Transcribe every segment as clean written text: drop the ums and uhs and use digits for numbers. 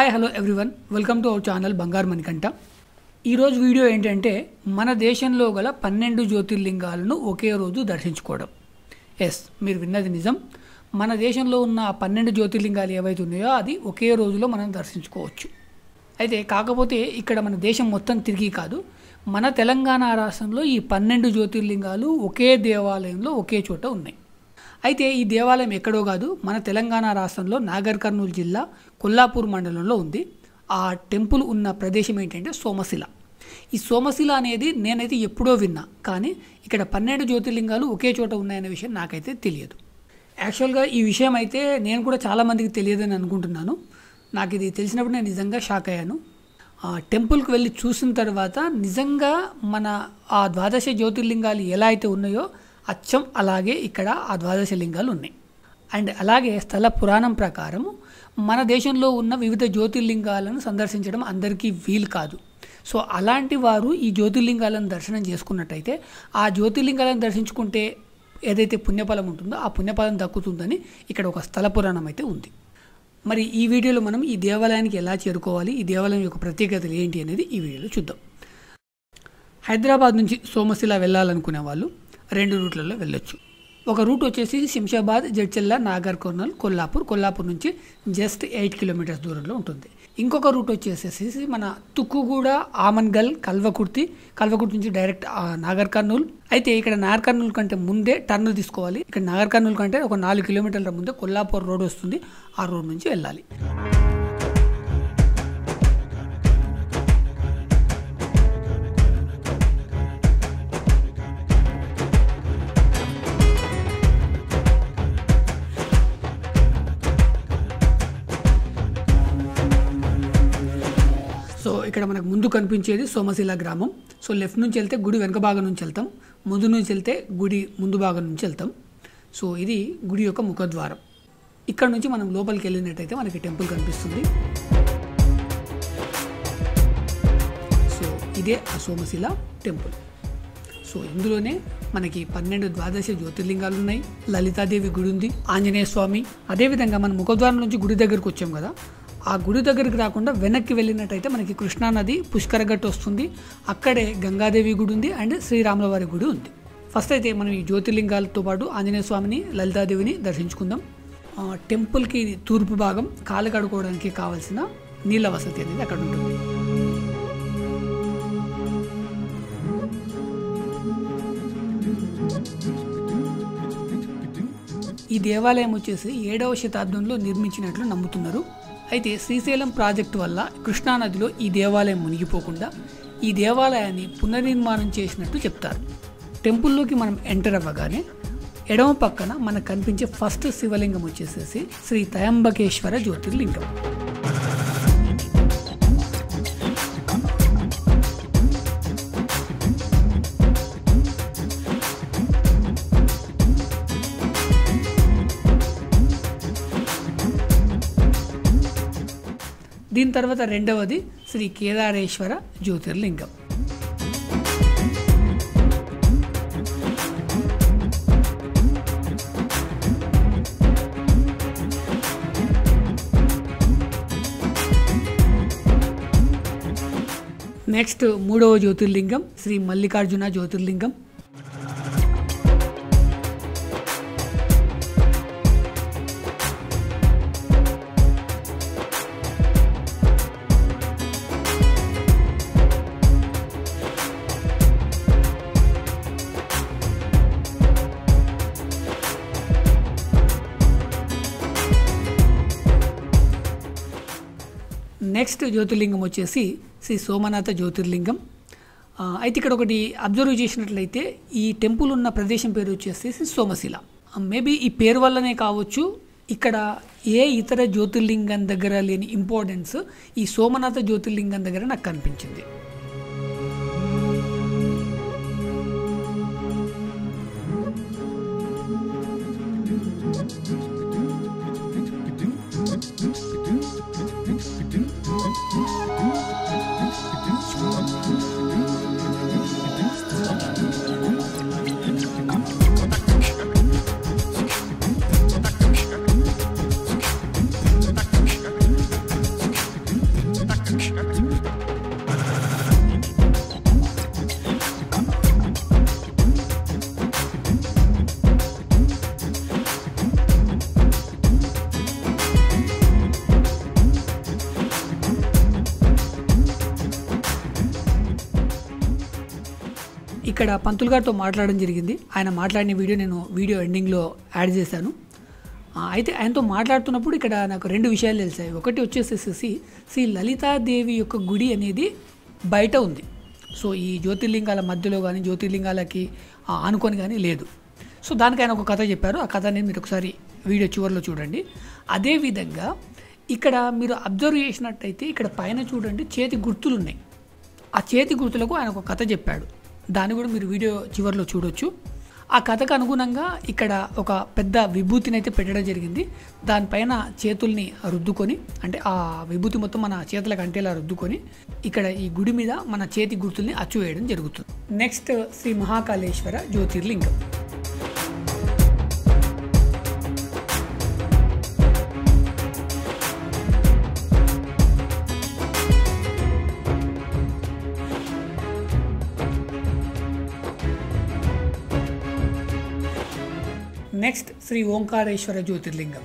Hi hello everyone, welcome to our channel బంగారు మణికంఠ. ఈరోజు video ఏంటంటే మన దేశంలో గల 12 జ్యోతిర్లింగాలను ఒకే రోజు దర్శించుకోవడం. ఎస్, మీరు విన్నది నిజం. మన దేశంలో ఉన్న 12 జ్యోతిర్లింగాలు ఏవైతే ఉన్నాయో అది ఒకే రోజులో మనం దర్శించుకోవచ్చు. అయితే కాకపోతే ఇక్కడ మన దేశం మొత్తం తిరిగి కాదు, మన తెలంగాణ రాష్ట్రంలో ఈ 12 జ్యోతిర్లింగాలు ఒకే దేవాలయంలో ఒకే చోట ఉన్నాయి. అయితే ఈ దేవాలయం ఎక్కడో కాదు, మన తెలంగాణ రాష్ట్రంలో నాగర్ కర్నూలు జిల్లా కొల్లాపూర్ మండలంలో ఉంది. ఆ టెంపుల్ ఉన్న ప్రదేశం ఏంటంటే సోమశిల. ఈ సోమశిల అనేది నేనైతే ఎప్పుడో విన్నా, కానీ ఇక్కడ 12 జ్యోతిర్లింగాలు ఒకే చోట ఉన్నాయనే విషయం నాకైతే తెలియదు. యాక్చువల్గా ఈ విషయం అయితే నేను కూడా చాలామందికి తెలియదని అనుకుంటున్నాను. నాకు ఇది తెలిసినప్పుడు నేను నిజంగా షాక్ అయ్యాను. టెంపుల్కి వెళ్ళి చూసిన తర్వాత నిజంగా మన ఆ 12 జ్యోతిర్లింగాలు ఎలా అయితే ఉన్నాయో అచ్చం అలాగే ఇక్కడ ఆ 12 లింగాలు ఉన్నాయి. అండ్ అలాగే స్థల పురాణం ప్రకారం మన దేశంలో ఉన్న వివిధ జ్యోతిర్లింగాలను సందర్శించడం అందరికీ వీలు కాదు. సో అలాంటి వారు ఈ జ్యోతిర్లింగాలను దర్శనం చేసుకున్నట్టయితే ఆ జ్యోతిర్లింగాలను దర్శించుకుంటే ఏదైతే పుణ్యఫలం ఉంటుందో ఆ పుణ్యఫలం దక్కుతుందని ఇక్కడ ఒక స్థల పురాణం అయితే ఉంది. మరి ఈ వీడియోలో మనం ఈ దేవాలయానికి ఎలా చేరుకోవాలి, ఈ దేవాలయం యొక్క ప్రత్యేకతలు ఏంటి అనేది ఈ వీడియోలో చూద్దాం. హైదరాబాద్ నుంచి సోమశిల వెళ్ళాలనుకునే వాళ్ళు 2 రూట్లలో వెళ్ళొచ్చు. ఒక రూట్ వచ్చేసి శంషాబాద్, జడ్చెల్ల, నాగర్ కర్నూల్, కొల్లాపూర్ నుంచి జస్ట్ 8 కిలోమీటర్స్ దూరంలో ఉంటుంది. ఇంకొక రూట్ వచ్చేసేసి మన తుక్కుగూడ, ఆమన్గల్, కల్వకుర్తి నుంచి డైరెక్ట్ నాగర్ కర్నూల్. అయితే ఇక్కడ నాగర్ కర్నూల్ కంటే ముందే టర్న్ తీసుకోవాలి. ఇక్కడ నాగర్ కర్నూల్ కంటే ఒక 4 కిలోమీటర్ల ముందే కొల్లాపూర్ రోడ్ వస్తుంది. ఆ రోడ్ నుంచి వెళ్ళాలి. సో ఇక్కడ మనకు ముందు కనిపించేది సోమశిల గ్రామం. సో లెఫ్ట్ నుంచి వెళ్తే గుడి వెనక భాగం నుంచి వెళ్తాం, ముందు నుంచి వెళ్తే గుడి ముందు భాగం నుంచి వెళ్తాం. సో ఇది గుడి యొక్క ముఖద్వారం. ఇక్కడ నుంచి మనం లోపలికి వెళ్ళినట్టయితే మనకి టెంపుల్ కనిపిస్తుంది. సో ఇదే ఆ సోమశిల టెంపుల్. సో ఇందులోనే మనకి 12 జ్యోతిర్లింగాలు ఉన్నాయి. లలితాదేవి గుడి ఉంది, ఆంజనేయ స్వామి. అదేవిధంగా మనం ముఖద్వారం నుంచి గుడి దగ్గరికి వచ్చాం కదా, ఆ గుడి దగ్గరికి రాకుండా వెనక్కి వెళ్ళినట్టయితే మనకి కృష్ణానది పుష్కరగట్టు వస్తుంది. అక్కడే గంగాదేవి గుడి ఉంది అండ్ శ్రీరాముల వారి గుడి ఉంది. ఫస్ట్ అయితే మనం ఈ జ్యోతిర్లింగాలతో పాటు ఆంజనేయ స్వామిని, లలితాదేవిని దర్శించుకుందాం. టెంపుల్కి తూర్పు భాగం కాలు కడుకోవడానికి కావాల్సిన నీళ్ళ వసతి అనేది అక్కడ ఉంటుంది. ఈ దేవాలయం వచ్చేసి 7వ శతాబ్దంలో నిర్మించినట్లు నమ్ముతున్నారు. అయితే శ్రీశైలం ప్రాజెక్టు వల్ల కృష్ణానదిలో ఈ దేవాలయం మునిగిపోకుండా ఈ దేవాలయాన్ని పునర్నిర్మాణం చేసినట్టు చెప్తారు. టెంపుల్లోకి మనం ఎంటర్ అవ్వగానే ఎడమ పక్కన మనకు కనిపించే ఫస్ట్ శివలింగం వచ్చేసేసి శ్రీ త్రయంబకేశ్వర జ్యోతిర్లింగం. దీని తర్వాత రెండవది శ్రీ కేదారేశ్వర జ్యోతిర్లింగం. నెక్స్ట్ 3వ జ్యోతిర్లింగం శ్రీ మల్లికార్జున జ్యోతిర్లింగం. నెక్స్ట్ జ్యోతిర్లింగం వచ్చేసి శ్రీ సోమనాథ జ్యోతిర్లింగం. అయితే ఇక్కడ ఒకటి అబ్జర్వ్ చేసినట్లయితే ఈ టెంపుల్ ఉన్న ప్రదేశం పేరు వచ్చేసి సోమశిల. మేబీ ఈ పేరు వల్లనే కావచ్చు, ఇక్కడ ఏ ఇతర జ్యోతిర్లింగం దగ్గర లేని ఇంపార్టెన్స్ ఈ సోమనాథ జ్యోతిర్లింగం దగ్గర నాకు కనిపించింది. ఇక్కడ పంతులు గారితో మాట్లాడడం జరిగింది. ఆయన మాట్లాడిన వీడియో నేను వీడియో ఎండింగ్లో యాడ్ చేశాను. అయితే ఆయనతో మాట్లాడుతున్నప్పుడు ఇక్కడ నాకు 2 విషయాలు తెలిసాయి. ఒకటి వచ్చేసేసి శ్రీ లలితాదేవి యొక్క గుడి అనేది బయట ఉంది. సో ఈ జ్యోతిర్లింగాల మధ్యలో కానీ జ్యోతిర్లింగాలకి ఆనుకొని కానీ లేదు. సో దానికి ఆయన ఒక కథ చెప్పారు. ఆ కథ అనేది మీరు ఒకసారి వీడియో చివరిలో చూడండి. అదేవిధంగా ఇక్కడ మీరు అబ్జర్వ్ చేసినట్టయితే ఇక్కడ పైన చూడండి చేతి గుర్తులు ఉన్నాయి. ఆ చేతి గుర్తులకు ఆయన ఒక కథ చెప్పాడు. దాన్ని కూడా మీరు వీడియో చివరిలో చూడొచ్చు. ఆ కథకు అనుగుణంగా ఇక్కడ ఒక పెద్ద విభూతిని అయితే పెట్టడం జరిగింది. దానిపైన చేతుల్ని రుద్దుకొని, అంటే ఆ విభూతి మొత్తం మన చేతులకు అంటేలా రుద్దుకొని ఇక్కడ ఈ గుడి మీద మన చేతి గుర్తుల్ని అచ్చు వేయడం జరుగుతుంది. నెక్స్ట్ శ్రీ మహాకాళేశ్వర జ్యోతిర్లింగం. నెక్స్ట్ శ్రీ ఓంకారేశ్వర జ్యోతిర్లింగం.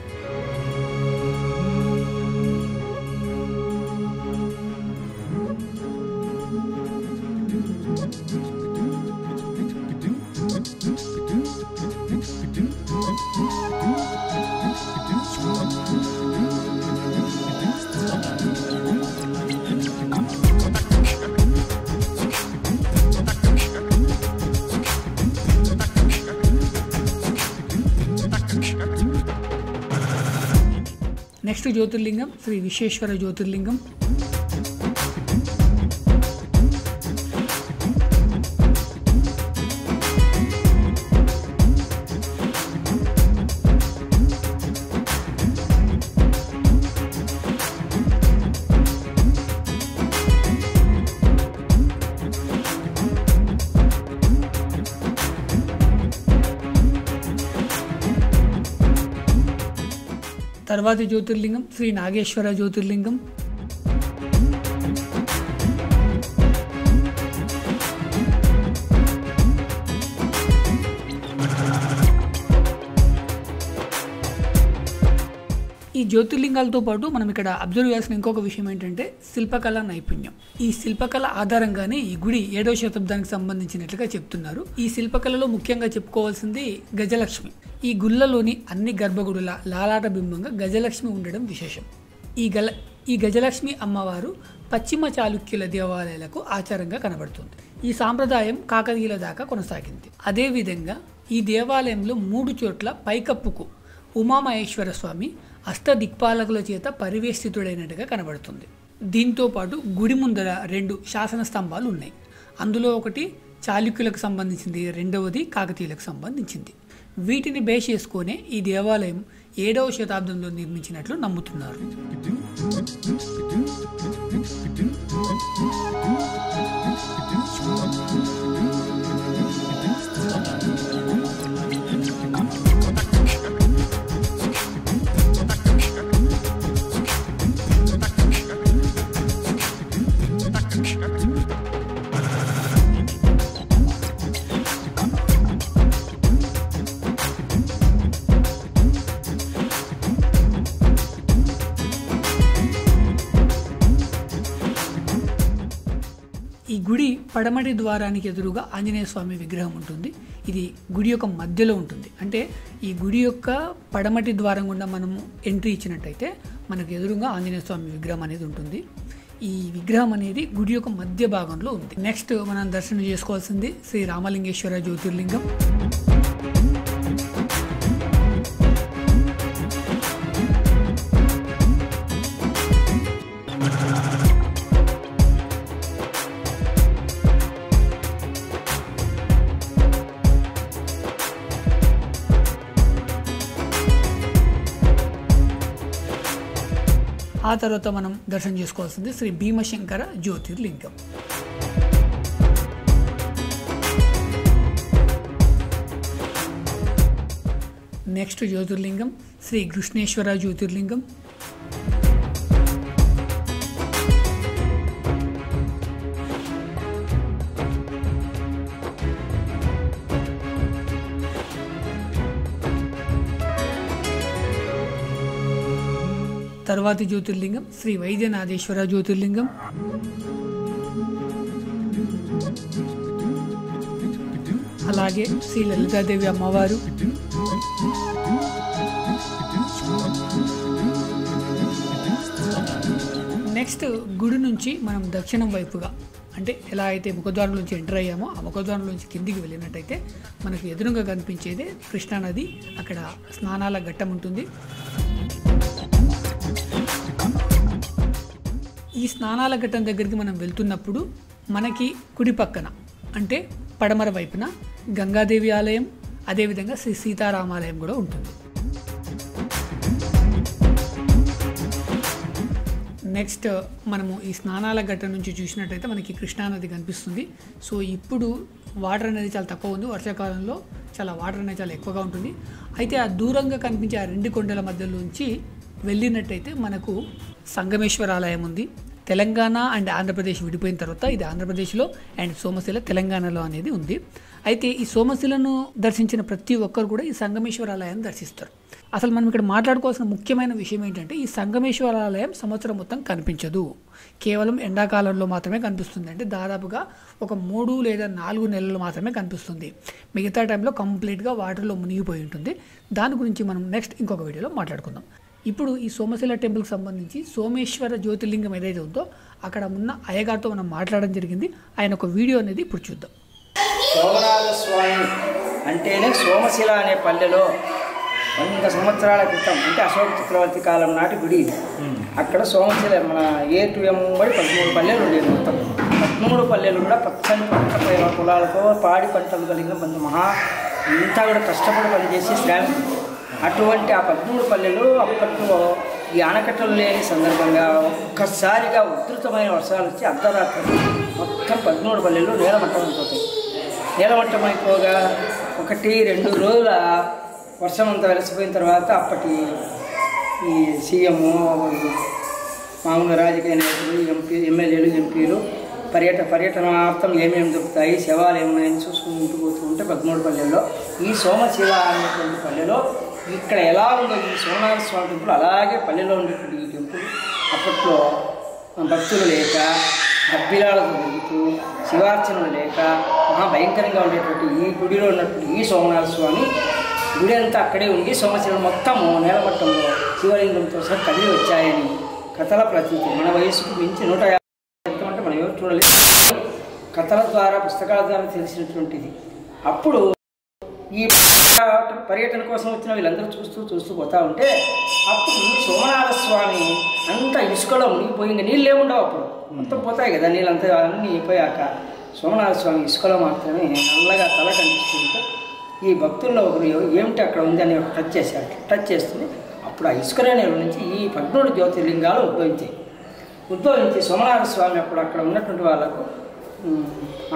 నెక్స్ట్ జ్యోతిర్లింగం శ్రీ విశ్వేశ్వర జ్యోతిర్లింగం. తర్వాతి జ్యోతిర్లింగం శ్రీ నాగేశ్వర జ్యోతిర్లింగం. ఈ జ్యోతిర్లింగాలతో పాటు మనం ఇక్కడ అబ్జర్వ్ చేయాల్సిన ఇంకొక విషయం ఏంటంటే శిల్పకళ నైపుణ్యం. ఈ శిల్పకళ ఆధారంగానే ఈ గుడి 7వ శతాబ్దానికి సంబంధించినట్లుగా చెప్తున్నారు. ఈ శిల్పకళలో ముఖ్యంగా చెప్పుకోవాల్సింది గజలక్ష్మి. ఈ గుళ్ళలోని అన్ని గర్భగుడుల లాలాట బింబంగా గజలక్ష్మి ఉండడం విశేషం. ఈ గజలక్ష్మి అమ్మవారు పశ్చిమ చాళుక్యుల దేవాలయాలకు ఆచారంగా కనబడుతుంది. ఈ సాంప్రదాయం కాకతీయుల దాకా కొనసాగింది. అదేవిధంగా ఈ దేవాలయంలో 3 చోట్ల పైకప్పుకు ఉమామహేశ్వర స్వామి అష్టదిక్పాలకుల చేత పరివేష్టితుడైనట్టుగా కనబడుతుంది. దీంతో పాటు గుడి ముందర 2 శాసన స్తంభాలు ఉన్నాయి. అందులో ఒకటి చాళుక్యులకు సంబంధించింది, రెండవది కాకతీయులకు సంబంధించింది. వీటిని బేస్ చేసుకునే ఈ దేవాలయం 7వ శతాబ్దంలో నిర్మించినట్లు నమ్ముతున్నారు. ఈ గుడి పడమటి ద్వారానికి ఎదురుగా ఆంజనేయ స్వామి విగ్రహం ఉంటుంది. ఇది గుడి యొక్క మధ్యలో ఉంటుంది. అంటే ఈ గుడి యొక్క పడమటి ద్వారం గుండా మనము ఎంట్రీ ఇచ్చినట్టయితే మనకు ఎదురుగా ఆంజనేయ స్వామి విగ్రహం అనేది ఉంటుంది. ఈ విగ్రహం అనేది గుడి యొక్క మధ్య భాగంలో ఉంది. నెక్స్ట్ మనం దర్శనం చేసుకోవాల్సింది శ్రీ రామలింగేశ్వర జ్యోతిర్లింగం. ఆ తర్వాత మనం దర్శనం చేసుకోవాల్సింది శ్రీ భీమశంకర జ్యోతిర్లింగం. నెక్స్ట్ జ్యోతిర్లింగం శ్రీ కృష్ణేశ్వర జ్యోతిర్లింగం. తర్వాతి జ్యోతిర్లింగం శ్రీ వైద్యనాథేశ్వర జ్యోతిర్లింగం. అలాగే శ్రీ లలితాదేవి అమ్మవారు, నెక్స్ట్ గుడి నుంచి మనం దక్షిణం వైపుగా అంటే ఎలా అయితే ముఖద్వారం నుంచి ఎంటర్ అయ్యామో ఆ ముఖద్వారం నుంచి కిందికి వెళ్ళినట్టయితే మనకు ఎదురుగా కనిపించేదే కృష్ణానది. అక్కడ స్నానాల ఘట్టం ఉంటుంది. ఈ స్నానాల ఘట్టం దగ్గరికి మనం వెళ్తున్నప్పుడు మనకి కుడి పక్కన అంటే పడమర వైపున గంగాదేవి ఆలయం, అదేవిధంగా శ్రీ సీతారామాలయం కూడా ఉంటుంది. నెక్స్ట్ మనము ఈ స్నానాల ఘట్టం నుంచి చూసినట్టయితే మనకి కృష్ణానది కనిపిస్తుంది. సో ఇప్పుడు వాటర్ అనేది చాలా తక్కువ ఉంది, వర్షాకాలంలో చాలా వాటర్ అనేది చాలా ఎక్కువగా ఉంటుంది. అయితే ఆ దూరంగా కనిపించే ఆ రెండు కొండల మధ్యలోంచి వెళ్ళినట్టయితే మనకు సంగమేశ్వర ఆలయం ఉంది. తెలంగాణ అండ్ ఆంధ్రప్రదేశ్ విడిపోయిన తర్వాత ఇది ఆంధ్రప్రదేశ్లో అండ్ సోమశిల తెలంగాణలో అనేది ఉంది. అయితే ఈ సోమశిలను దర్శించిన ప్రతి ఒక్కరు కూడా ఈ సంగమేశ్వర ఆలయాన్ని దర్శిస్తారు. అసలు మనం ఇక్కడ మాట్లాడుకోవాల్సిన ముఖ్యమైన విషయం ఏంటంటే ఈ సంగమేశ్వర ఆలయం సంవత్సరం మొత్తం కనిపించదు, కేవలం ఎండాకాలంలో మాత్రమే కనిపిస్తుంది. అంటే దాదాపుగా ఒక 3 లేదా 4 నెలలు మాత్రమే కనిపిస్తుంది. మిగతా టైంలో కంప్లీట్గా వాటర్లో మునిగిపోయి ఉంటుంది. దాని గురించి మనం నెక్స్ట్ ఇంకొక వీడియోలో మాట్లాడుకుందాం. ఇప్పుడు ఈ సోమశిల టెంపుల్కి సంబంధించి సోమేశ్వర జ్యోతిర్లింగం ఏదైతే ఉందో అక్కడ ఉన్న అయ్యగారితో మనం మాట్లాడడం జరిగింది. ఆయన ఒక వీడియో అనేది ఇప్పుడు చూద్దాం. సోమనాథ స్వామి అంటేనే సోమశిల అనే పల్లెలో 100 సంవత్సరాల క్రితం అంటే అశోక చక్రవర్తి కాలం నాటి గుడి. అక్కడ సోమశిల మన ఏటుఎంబడి 13 పల్లెలు ఉండేవి. మొత్తం 13 పల్లెలు కూడా పచ్చని పంట పొలాలతో పాడి పంటలు కలిగిన ఇంతా కూడా కష్టపడి పనిచేసి శ్రామికులు. అటువంటి ఆ 13 పల్లెలు అప్పట్లో ఈ ఆనకట్టలు లేని సందర్భంగా ఒక్కసారిగా ఉధృతమైన వర్షాలు వచ్చి అర్ధరాత్రి మొత్తం 13 పల్లెలు నేలమట్టం అయిపోతాయి. నేలమట్టం అయిపోగా 1-2 రోజుల వర్షం అంతా వెలసిపోయిన తర్వాత అప్పటి ఈ సీఎం మామూలుగా రాజకీయ నాయకులు, ఎమ్మెల్యేలు, ఎంపీలు పర్యటనార్థం ఏమేమి దొరుకుతాయి, శవాలు ఏమైనా చూసుకుంటూ పోతూ ఉంటే 13 పల్లెల్లో ఈ సోమశిల అనేటువంటి పల్లెలో ఇక్కడ ఎలా ఉందో ఈ సోమనాథ స్వామి టెంపుల్ అలాగే పల్లెలో ఉండేటువంటి ఈ టెంపుల్ అప్పట్లో భక్తులు లేక అబ్బిలాలకు జరుగుతూ శివార్చనలు లేక మహాభయంకరంగా ఉండేటువంటి ఈ గుడిలో ఉన్నటువంటి ఈ సోమనాథ స్వామి గుడి అంతా అక్కడే ఉండి సోమశిల మొత్తము నేలమట్టంలో శివలింగంతో సహా కదిలి వచ్చాయని కథల ప్రతీతి. మన వయసుకు మించి 150 అంటే మనం ఎవరు చూడలేదు, కథల ద్వారా పుస్తకాల ద్వారా తెలిసినటువంటిది. అప్పుడు ఈ పర్యటన కోసం వచ్చిన వీళ్ళందరూ చూస్తూ పోతూ ఉంటే అప్పుడు ఈ సోమనాథ స్వామి అంత ఇసుకలో మునిగిపోయింది. నీళ్ళు ఏముండవు అప్పుడు, మొత్తం పోతాయి కదా నీళ్ళంతా. అన్నీ అయిపోయాక సోమనాథ స్వామి ఇసుకలో మాత్రమే నల్లగా తల కనిపిస్తుంటే ఈ భక్తుల్లో ఒకరు ఏమిటి అక్కడ ఉంది అని టచ్ చేశారు. టచ్ చేస్తుంది అప్పుడు ఆ ఇసుకలో నీళ్ళ నుంచి ఈ 13 జ్యోతిర్లింగాలు ఉద్భవించి సోమనాథ స్వామి అప్పుడు అక్కడ ఉన్నటువంటి వాళ్ళకు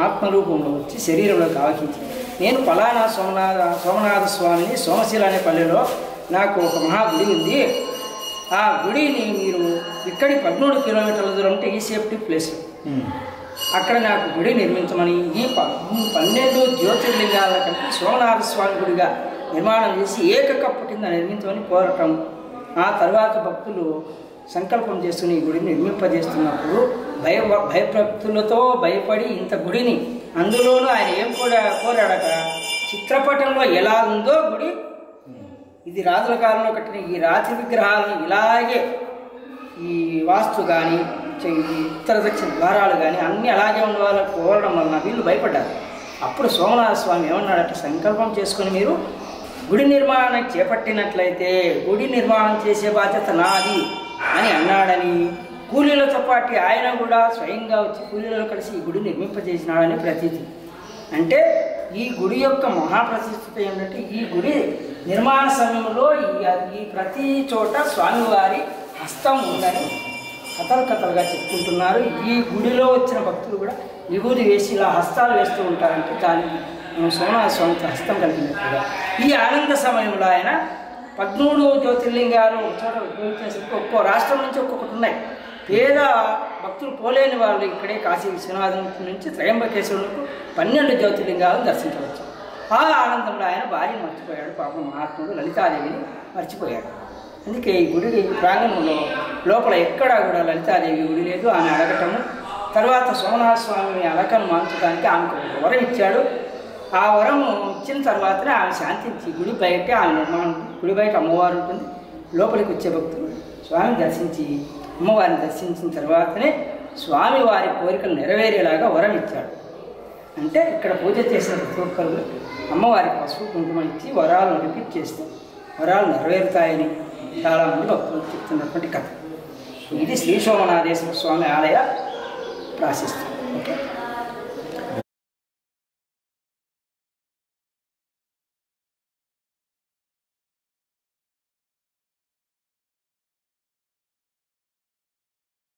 ఆత్మరూపంలో వచ్చి శరీరంలోకి ఆవహించి నేను ఫలానా సోమనాథ స్వామిని సోమశిల అనే పల్లెలో నాకు ఒక మహాగుడి ఉంది, ఆ గుడిని మీరు ఇక్కడి 13 కిలోమీటర్ల దూరం ఉంటే ఈ సేఫ్టీ ప్లేస్ అక్కడ నాకు గుడి నిర్మించమని ఈ 12 జ్యోతిర్లింగాల కంటే సోమనాథ స్వామి గుడిగా నిర్మాణం చేసి ఏకకప్పు కింద నిర్మించమని కోరటం. ఆ తర్వాత భక్తులు సంకల్పం చేసుకుని ఈ గుడిని నిర్మింపజేస్తున్నప్పుడు భయభక్తులతో భయపడి ఇంత గుడిని, అందులోనూ ఆయన ఏం కోరాడక చిత్రపటంలో ఎలా ఉందో గుడి, ఇది రాజుల కాలంలో కట్టిన ఈ రాతి విగ్రహాలను ఇలాగే ఈ వాస్తు కానీ ఉత్తర దక్షిణ ద్వారాలు కానీ అన్నీ అలాగే ఉండవాలని కోరడం వలన వీళ్ళు భయపడ్డారు. అప్పుడు సోమనాథ స్వామి ఏమన్నాడంటే సంకల్పం చేసుకుని మీరు గుడి నిర్మాణం చేపట్టినట్లయితే గుడి నిర్మాణం చేసే బాధ్యత నాది అని అన్నాడని, కూలీలతో పాటు ఆయన కూడా స్వయంగా వచ్చి కూలీలతో కలిసి ఈ గుడి నిర్మింపజేసినాడని ప్రతీతి. అంటే ఈ గుడి యొక్క మహాప్రతిష్ఠత ఏంటంటే ఈ గుడి నిర్మాణ సమయంలో ఈ ప్రతి చోట స్వామివారి హస్తం ఉందని కథలుగా చెప్పుకుంటున్నారు. ఈ గుడిలో వచ్చిన భక్తులు కూడా విభూతి వేసి ఇలా హస్తాలు వేస్తూ ఉంటారంటే దానికి సోమనాథ స్వామికి హస్తం కలిగినట్టుగా. ఈ ఆనంద సమయంలో ఆయన 13 జ్యోతిర్లింగాలు ఒక చోట ఉద్భవించేసరికి ఒక్కో రాష్ట్రం నుంచి ఒక్కొక్కటి ఉన్నాయి. పేద భక్తులు పోలేని వాళ్ళు ఇక్కడే కాశీ విశ్వనాథం నుంచి త్రయంబకేశ్వరులకు 12 జ్యోతిర్లింగాలను దర్శించవచ్చు. ఆ ఆనందంలో ఆయన భార్యను మర్చిపోయాడు. పాపం మహాత్ముడు లలితాదేవిని మర్చిపోయాడు. అందుకే ఈ గుడి ప్రాంగణంలో లోపల ఎక్కడా కూడా లలితాదేవి గుడి లేదు. ఆమె అడగటము తర్వాత సోమనాథ స్వామి అలకను మార్చడానికి ఆమెకు వరం ఇచ్చాడు. ఆ వరం ఇచ్చిన తర్వాతనే ఆమె శాంతించి గుడి బయట ఆమె నిర్మాణం గుడి బయట అమ్మవారు ఉంటుంది. లోపలికి వచ్చే భక్తులు స్వామిని దర్శించి అమ్మవారిని దర్శించిన తర్వాతనే స్వామి వారి కోరికలు నెరవేరేలాగా వరం ఇచ్చాడు. అంటే ఇక్కడ పూజ చేసిన ప్రతి ఒక్కరు అమ్మవారికి పసుపు కుంకుమ ఇచ్చి వరాలను రిపీట్ చేస్తే వరాలు నెరవేరుతాయని చాలామంది భక్తులు చెప్తున్నటువంటి కథ. ఇది శ్రీ సోమనాథేశ్వర స్వామి ఆలయ ప్రాశస్త్యం.